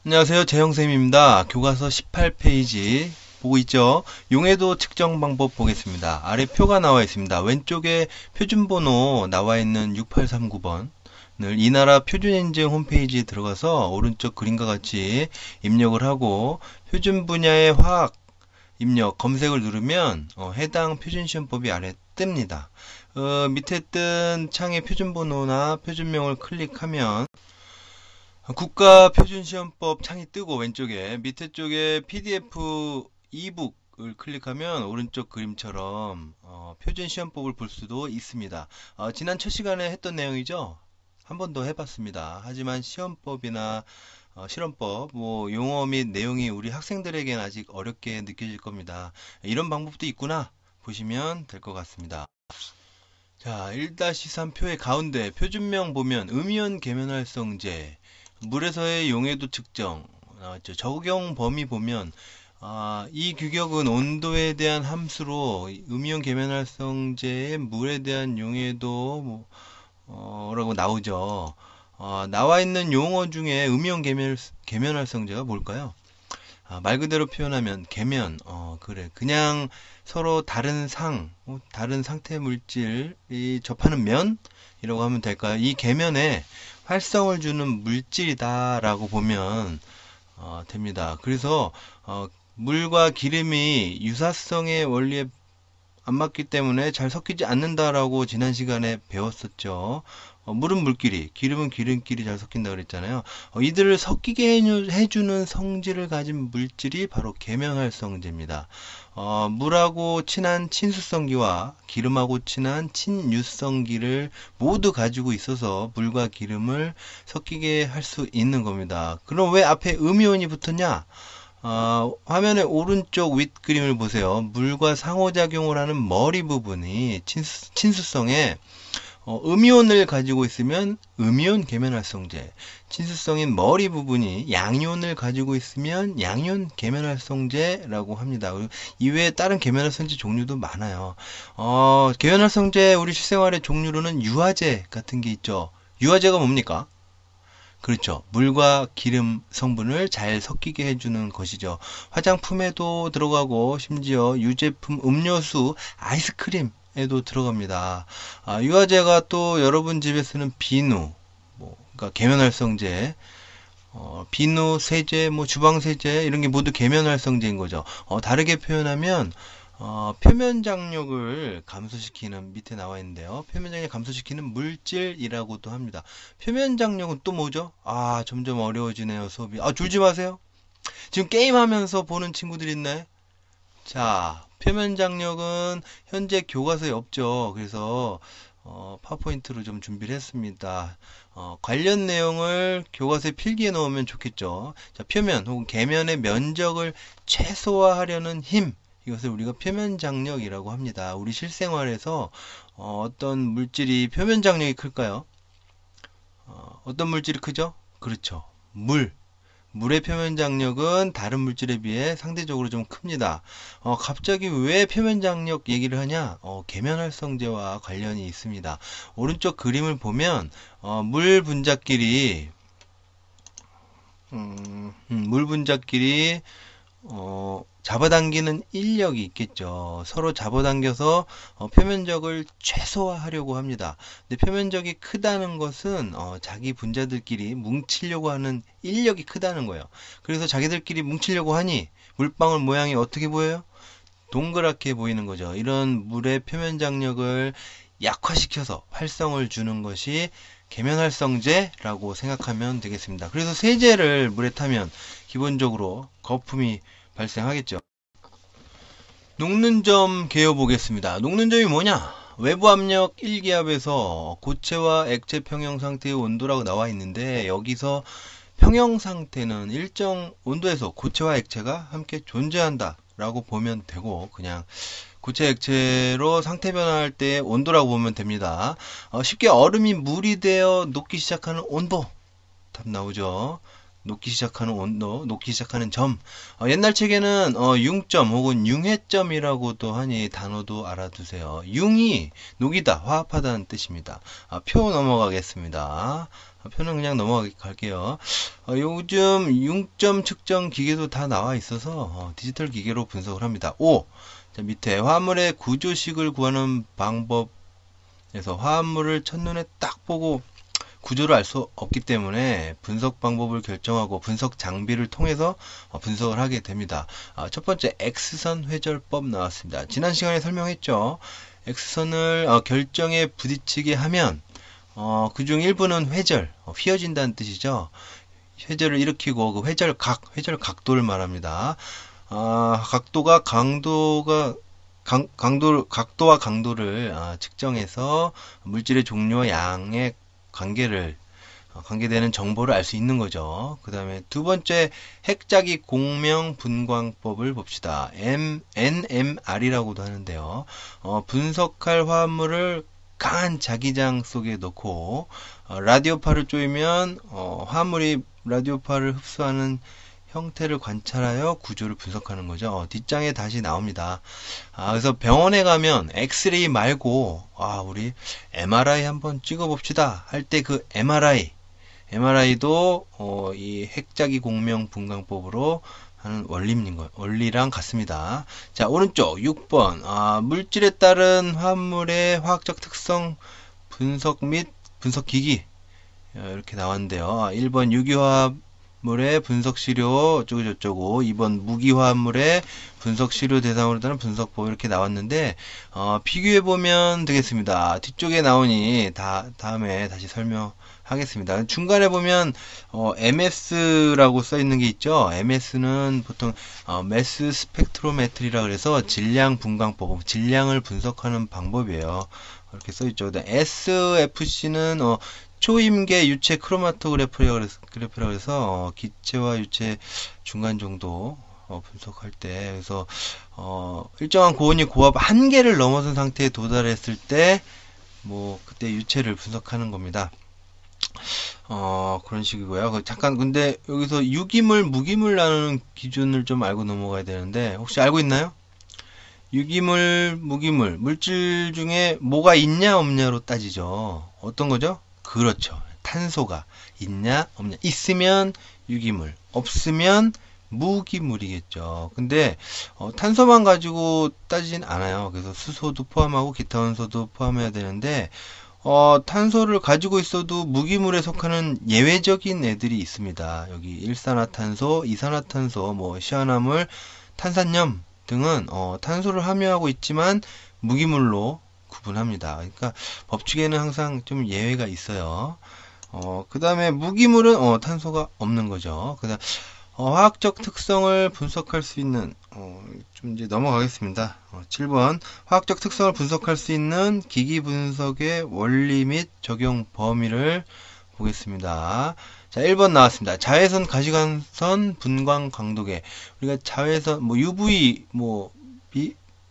안녕하세요. 재형쌤입니다. 교과서 18페이지 보고 있죠? 용해도 측정 방법 보겠습니다. 아래 표가 나와 있습니다. 왼쪽에 표준번호 나와 있는 6839번을 이 나라 표준인증 홈페이지에 들어가서 오른쪽 그림과 같이 입력을 하고 표준 분야의 화학 입력 검색을 누르면 해당 표준시험법이 아래 뜹니다. 밑에 뜬 창의 표준번호나 표준명을 클릭하면 국가표준시험법 창이 뜨고 왼쪽에 밑에 쪽에 PDF 이북을 클릭하면 오른쪽 그림처럼 표준시험법을 볼 수도 있습니다. 지난 첫 시간에 했던 내용이죠. 한 번 더 해봤습니다. 하지만 시험법이나 실험법, 용어 및 내용이 우리 학생들에게는 아직 어렵게 느껴질 겁니다. 이런 방법도 있구나 보시면 될 것 같습니다. 자, 1-3 표의 가운데 표준명 보면 음이온 계면활성제 물에서의 용해도 측정 나왔죠. 적용 범위 보면 이 규격은 온도에 대한 함수로 음이온 계면활성제의 물에 대한 용해도 라고 나오죠. 나와 있는 용어 중에 음이온 계면활성제가 뭘까요? 말 그대로 표현하면 계면 그래 그냥 서로 다른 다른 상태 물질이 접하는 면이라고 하면 될까요? 이 계면에 활성을 주는 물질이다 라고 보면 됩니다. 그래서 물과 기름이 유사성의 원리에 안 맞기 때문에 잘 섞이지 않는다라고 지난 시간에 배웠었죠. 물은 물끼리, 기름은 기름끼리 잘 섞인다 그랬잖아요. 이들을 섞이게 해주는 성질을 가진 물질이 바로 계면활성제입니다. 물하고 친한 친수성기와 기름하고 친한 친유성기를 모두 가지고 있어서 물과 기름을 섞이게 할 수 있는 겁니다. 그럼 왜 앞에 음이온이 붙었냐? 화면의 오른쪽 윗 그림을 보세요. 물과 상호작용을 하는 머리 부분이 친수성에 음이온을 가지고 있으면 음이온 계면활성제, 친수성인 머리 부분이 양이온을 가지고 있으면 양이온 계면활성제라고 합니다. 이외에 다른 계면활성제 종류도 많아요. 계면활성제 우리 실생활의 종류로는 유화제 같은 게 있죠. 유화제가 뭡니까? 그렇죠. 물과 기름 성분을 잘 섞이게 해주는 것이죠. 화장품에도 들어가고 심지어 유제품, 음료수, 아이스크림에도 들어갑니다. 유화제가 또 여러분 집에 쓰는 비누, 그러니까 계면활성제, 비누, 세제, 주방세제 이런 게 모두 계면활성제인 거죠. 다르게 표현하면 표면 장력을 감소시키는 밑에 나와 있는데요. 표면 장력 감소시키는 물질이라고도 합니다. 표면 장력은 또 뭐죠? 점점 어려워지네요, 수업이. 졸지 마세요. 지금 게임하면서 보는 친구들 있나요? 자, 표면 장력은 현재 교과서에 없죠. 그래서 파워포인트로 좀 준비를 했습니다. 관련 내용을 교과서에 필기해 놓으면 좋겠죠. 자, 표면 혹은 계면의 면적을 최소화하려는 힘. 이것을 우리가 표면 장력이라고 합니다. 우리 실생활에서 어떤 물질이 표면 장력이 클까요? 어떤 물질이 크죠? 그렇죠. 물의 표면 장력은 다른 물질에 비해 상대적으로 좀 큽니다. 갑자기 왜 표면 장력 얘기를 하냐? 계면활성제와 관련이 있습니다. 오른쪽 그림을 보면 물 분자끼리 잡아당기는 인력이 있겠죠. 서로 잡아당겨서 표면적을 최소화하려고 합니다. 근데 표면적이 크다는 것은 자기 분자들끼리 뭉치려고 하는 인력이 크다는 거예요. 그래서 자기들끼리 뭉치려고 하니 물방울 모양이 어떻게 보여요? 동그랗게 보이는 거죠. 이런 물의 표면 장력을 약화시켜서 활성을 주는 것이 계면활성제라고 생각하면 되겠습니다. 그래서 세제를 물에 타면 기본적으로 거품이 발생하겠죠. 녹는 점 개요 보겠습니다. 녹는 점이 뭐냐? 외부 압력 1기압에서 고체와 액체 평형 상태의 온도라고 나와 있는데 여기서 평형 상태는 일정 온도에서 고체와 액체가 함께 존재한다 라고 보면 되고 그냥 고체 액체로 상태 변화할 때의 온도라고 보면 됩니다. 쉽게 얼음이 물이 되어 녹기 시작하는 온도 답 나오죠. 녹기 시작하는 온도, 녹기 시작하는 점. 옛날 책에는 융점 혹은 융해점이라고도 하니 단어도 알아두세요. 융이 녹이다, 화합하다는 뜻입니다. 표 넘어가겠습니다. 표는 그냥 넘어갈게요. 요즘 융점 측정 기계도 다 나와 있어서 디지털 기계로 분석을 합니다. 5. 자, 밑에 화합물의 구조식을 구하는 방법에서 화합물을 첫눈에 딱 보고 구조를 알 수 없기 때문에 분석 방법을 결정하고 분석 장비를 통해서 분석을 하게 됩니다. 첫 번째 X선 회절법 나왔습니다. 지난 시간에 설명했죠. X선을 결정에 부딪히게 하면 그중 일부는 회절, 휘어진다는 뜻이죠. 회절을 일으키고 그 회절 각도를 말합니다. 각도와 강도를 측정해서 물질의 종류와 양의 관계되는 정보를 알 수 있는 거죠. 그 다음에 두 번째, 핵자기 공명 분광법을 봅시다. NMR이라고도 하는데요. 분석할 화합물을 강한 자기장 속에 넣고, 라디오파를 쪼이면, 화합물이 라디오파를 흡수하는 형태를 관찰하여 구조를 분석하는 거죠. 뒷장에 다시 나옵니다. 그래서 병원에 가면 엑스레이 말고 우리 MRI 한번 찍어봅시다 할 때 그 MRI도 이 핵자기 공명 분광법으로 하는 원리랑 같습니다. 자, 오른쪽 6번 물질에 따른 화합물의 화학적 특성 분석 및 분석기기 이렇게 나왔는데요. 1번 유기화합물의 분석시료 어쩌고저쩌고, 2번 무기화합물의 분석시료 대상으로 따른 분석법 이렇게 나왔는데 비교해보면 되겠습니다. 뒤쪽에 나오니 다음에 다시 설명하겠습니다. 중간에 보면 MS라고 써있는 게 있죠. MS는 보통 매스 스펙트로메트리라 그래서 질량 분광법, 질량을 분석하는 방법이에요. 이렇게 써있죠. SFC는 초임계 유체 크로마토그래프라 그래서 기체와 유체 중간 정도 분석할 때, 그래서 일정한 고온이 고압 한계를 넘어선 상태에 도달했을 때 그때 유체를 분석하는 겁니다. 그런 식이고요. 잠깐 근데 여기서 유기물, 무기물 나누는 기준을 좀 알고 넘어가야 되는데, 혹시 알고 있나요? 유기물, 무기물, 물질 중에 뭐가 있냐 없냐로 따지죠. 어떤 거죠? 그렇죠. 탄소가 있냐 없냐. 있으면 유기물, 없으면 무기물이겠죠. 근데 탄소만 가지고 따지진 않아요. 그래서 수소도 포함하고 기타 원소도 포함해야 되는데 탄소를 가지고 있어도 무기물에 속하는 예외적인 애들이 있습니다. 여기 일산화탄소, 이산화탄소, 시아나물, 탄산염 등은 탄소를 함유하고 있지만 무기물로 구분합니다. 그러니까 법칙에는 항상 좀 예외가 있어요. 그 다음에 무기물은 탄소가 없는 거죠. 그다음 화학적 특성을 분석할 수 있는 좀 이제 넘어가겠습니다. 7번 화학적 특성을 분석할 수 있는 기기 분석의 원리 및 적용 범위를 보겠습니다. 자, 1번 나왔습니다. 자외선 가시광선 분광 강도계. 우리가 자외선 UV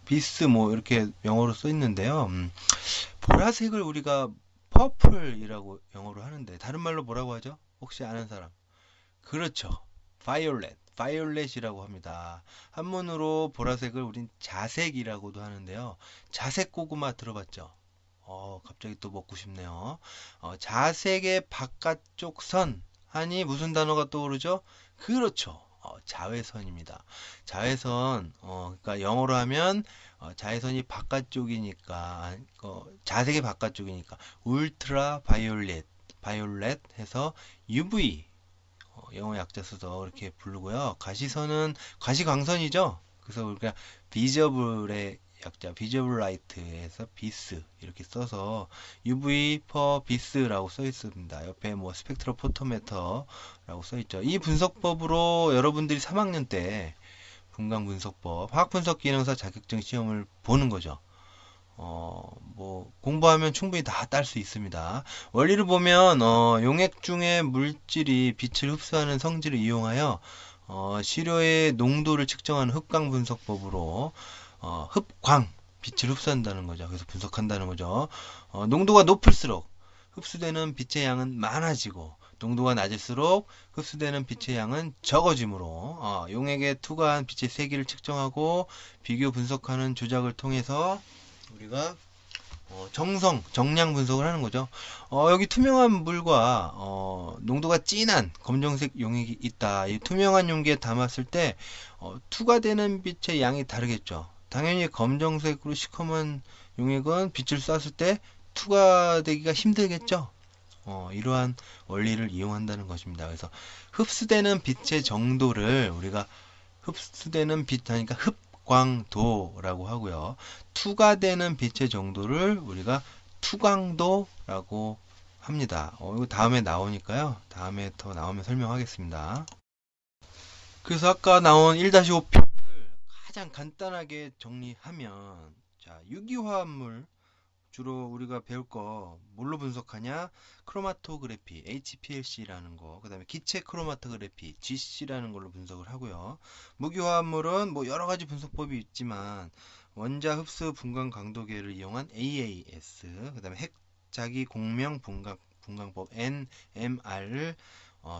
비스 이렇게 영어로 써 있는데요. 보라색을 우리가 퍼플이라고 영어로 하는데 다른 말로 뭐라고 하죠? 혹시 아는 사람? 그렇죠. 바이올렛이라고 합니다. 한문으로 보라색을 우린 자색이라고도 하는데요. 자색 고구마 들어봤죠? 갑자기 또 먹고 싶네요. 자색의 바깥쪽 선 하니 무슨 단어가 떠오르죠? 그렇죠. 자외선입니다. 자외선, 그러니까 영어로 하면 자외선이 바깥쪽이니까, 자색의 바깥쪽이니까 울트라 바이올렛 해서 UV, 영어 약자 써서 이렇게 부르고요. 가시선은 가시광선이죠. 그래서 우리가 비저블의 약자 비저블 라이트에서 비스 이렇게 써서 UV per 비스라고 써 있습니다. 옆에 스펙트로 포토메터라고 써 있죠. 이 분석법으로 여러분들이 3학년 때 분광 분석법, 화학 분석 기능사 자격증 시험을 보는 거죠. 공부하면 충분히 다 딸 수 있습니다. 원리를 보면, 용액 중에 물질이 빛을 흡수하는 성질을 이용하여, 시료의 농도를 측정하는 흡광 분석법으로, 빛을 흡수한다는 거죠. 그래서 분석한다는 거죠. 농도가 높을수록 흡수되는 빛의 양은 많아지고, 농도가 낮을수록 흡수되는 빛의 양은 적어지므로 용액에 투과한 빛의 세기를 측정하고 비교 분석하는 조작을 통해서 우리가 정량 분석을 하는 거죠. 여기 투명한 물과 농도가 진한 검정색 용액이 있다. 이 투명한 용기에 담았을 때 투과되는 빛의 양이 다르겠죠. 당연히 검정색으로 시커먼 용액은 빛을 쐈을 때 투과되기가 힘들겠죠. 이러한 원리를 이용한다는 것입니다. 그래서 흡수되는 빛의 정도를 우리가 흡수되는 빛 하니까 흡광도라고 하고요. 투과되는 빛의 정도를 우리가 투광도라고 합니다. 이거 다음에 나오니까요. 다음에 더 나오면 설명하겠습니다. 그래서 아까 나온 1-5표를 가장 간단하게 정리하면, 자, 유기화합물 주로 우리가 배울 거 뭘로 분석하냐? 크로마토그래피, HPLC라는 거, 그 다음에 기체 크로마토그래피, GC라는 걸로 분석을 하고요. 무기화합물은 뭐 여러 가지 분석법이 있지만 원자 흡수 분광 강도계를 이용한 AAS, 그 다음에 핵자기 공명 분광법 NMR을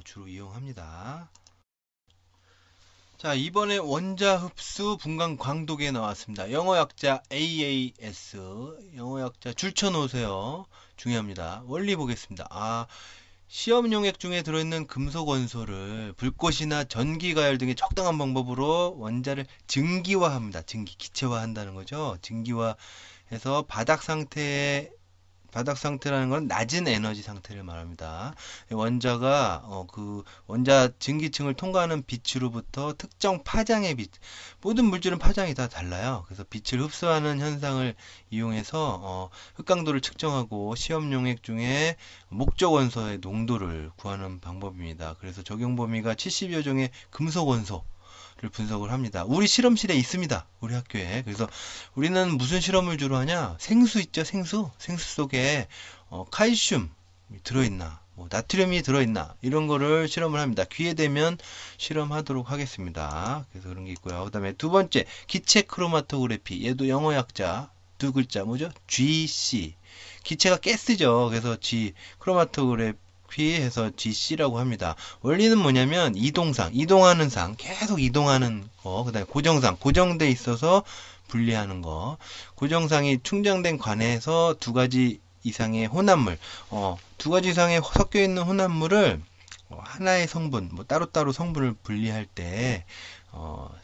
주로 이용합니다. 자, 이번에 원자 흡수 분광 광도계 나왔습니다. 영어 약자 AAS, 영어 약자 줄쳐 놓으세요. 중요합니다. 원리 보겠습니다. 시험 용액 중에 들어있는 금속 원소를 불꽃이나 전기 가열 등의 적당한 방법으로 원자를 증기화합니다. 기체화한다는 거죠. 증기화해서 바닥 상태라는 건 낮은 에너지 상태를 말합니다. 원자가 그 원자 증기층을 통과하는 빛으로부터 특정 파장의 빛, 모든 물질은 파장이 다 달라요. 그래서 빛을 흡수하는 현상을 이용해서 흑강도를 측정하고 시험 용액 중에 목적 원소의 농도를 구하는 방법입니다. 그래서 적용 범위가 70여 종의 금속 원소 를 분석을 합니다. 우리 실험실에 있습니다. 우리 학교에. 그래서 우리는 무슨 실험을 주로 하냐? 생수 있죠? 생수 속에 칼슘 들어있나, 나트륨이 들어있나, 이런 거를 실험을 합니다. 기회 되면 실험하도록 하겠습니다. 그래서 그런 게 있고요. 그 다음에 두 번째, 기체 크로마토그래피. 얘도 영어 약자 두 글자 뭐죠? GC. 기체가 가스죠. 그래서 G 크로마토그래피 해서 GC라고 합니다. 원리는 뭐냐면 이동하는 상, 계속 이동하는 거, 그 다음에 고정상, 고정돼 있어서 분리하는 거. 고정상이 충전된 관에서 두 가지 이상의 혼합물, 두 가지 이상의 섞여 있는 혼합물을 하나의 성분, 따로따로 성분을 분리할 때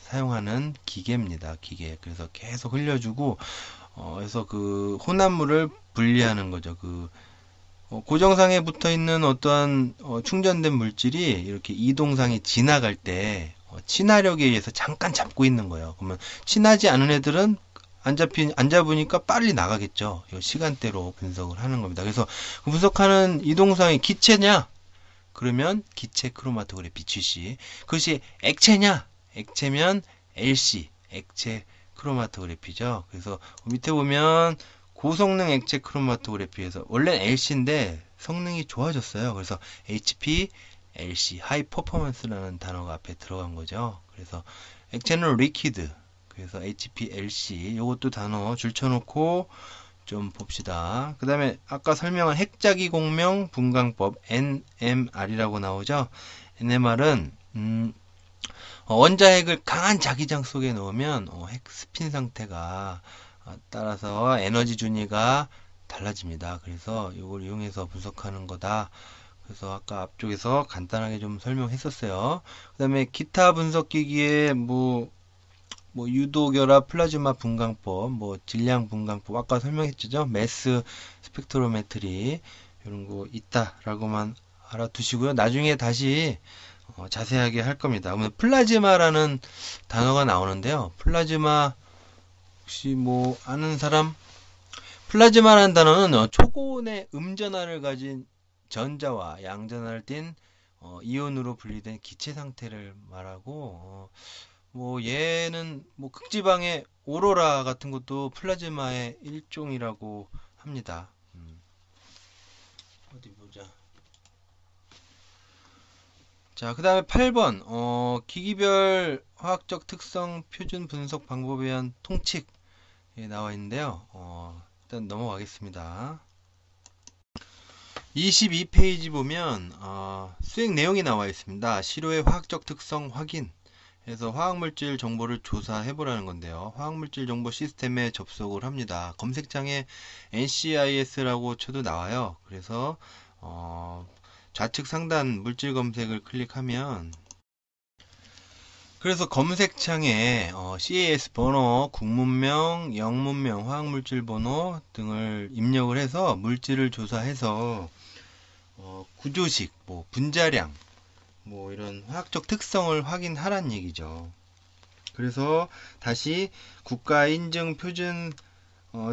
사용하는 기계입니다. 기계. 그래서 계속 흘려주고, 그래서 그 혼합물을 분리하는 거죠. 고정상에 붙어 있는 어떠한 충전된 물질이 이렇게 이동상이 지나갈 때 친화력에 의해서 잠깐 잡고 있는 거예요. 그러면 친하지 않은 애들은 안 잡으니까 빨리 나가겠죠. 이 시간대로 분석을 하는 겁니다. 그래서 분석하는 이동상이 기체냐? 그러면 기체 크로마토그래피 GC. 그것이 액체냐? 액체면 LC, 액체 크로마토그래피죠. 그래서 밑에 보면 고성능 액체 크로마토그래피에서 원래 LC인데 성능이 좋아졌어요. 그래서 HPLC, 하이 퍼포먼스라는 단어가 앞에 들어간 거죠. 그래서 액체는 리퀴드, 그래서 HPLC, 이것도 단어 줄쳐놓고 좀 봅시다. 그 다음에 아까 설명한 핵자기 공명 분광법 NMR이라고 나오죠. NMR은 원자핵을 강한 자기장 속에 넣으면 핵 스핀 상태가 따라서 에너지 준위가 달라집니다. 그래서 이걸 이용해서 분석하는 거다. 그래서 아까 앞쪽에서 간단하게 좀 설명했었어요. 그 다음에 기타 분석기기에 유도결합 플라즈마 분광법, 질량 분광법, 아까 설명했죠. 매스 스펙트로메트리, 이런 거 있다라고만 알아두시고요. 나중에 다시 자세하게 할 겁니다. 플라즈마라는 단어가 나오는데요. 플라즈마 혹시 아는 사람? 플라즈마라는 단어는 초고온의 음전하를 가진 전자와 양전하를 띤 이온으로 분리된 기체 상태를 말하고, 얘는 극지방의 오로라 같은 것도 플라즈마의 일종이라고 합니다. 어디 보자. 자, 그 다음에 8번 기기별 화학적 특성 표준 분석 방법에 의한 통칙 나와 있는데요. 일단 넘어가겠습니다. 22페이지 보면 수행 내용이 나와 있습니다. 시료의 화학적 특성 확인 해서 화학물질 정보를 조사해 보라는 건데요. 화학물질 정보 시스템에 접속을 합니다. 검색창에 NCIS라고 쳐도 나와요. 그래서 좌측 상단 물질 검색을 클릭하면, 그래서 검색창에 CAS 번호, 국문명, 영문명, 화학물질 번호 등을 입력을 해서 물질을 조사해서 구조식, 뭐 분자량, 뭐 이런 화학적 특성을 확인하란 얘기죠. 그래서 다시 국가 인증 표준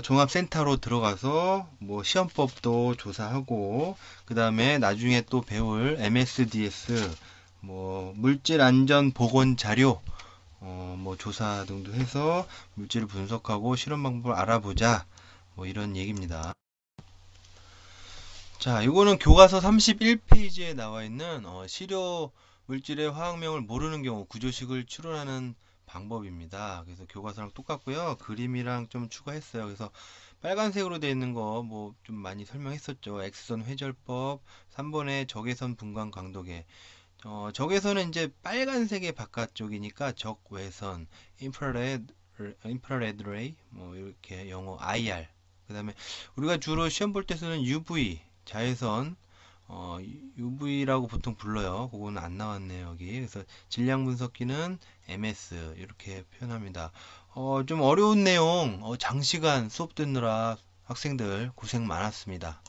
종합센터로 들어가서 뭐 시험법도 조사하고, 그 다음에 나중에 또 배울 MSDS, 뭐 물질 안전 보건 자료 뭐 조사 등도 해서 물질을 분석하고 실험 방법을 알아보자, 뭐 이런 얘기입니다. 자, 이거는 교과서 31페이지에 나와 있는 시료 물질의 화학명을 모르는 경우 구조식을 추론하는 방법입니다. 그래서 교과서랑 똑같고요. 그림이랑 좀 추가했어요. 그래서 빨간색으로 되어 있는 거 뭐 좀 많이 설명했었죠. X선 회절법, 3번의 적외선 분광 강도계. 적외선은 이제 빨간색의 바깥쪽이니까 적외선, 인프라레드 레이, 뭐 이렇게 영어 IR. 그다음에 우리가 주로 시험 볼 때 쓰는 UV, 자외선, UV라고 보통 불러요. 그거는 안 나왔네요, 여기. 그래서 질량 분석기는 MS 이렇게 표현합니다. 좀 어려운 내용, 장시간 수업 듣느라 학생들 고생 많았습니다.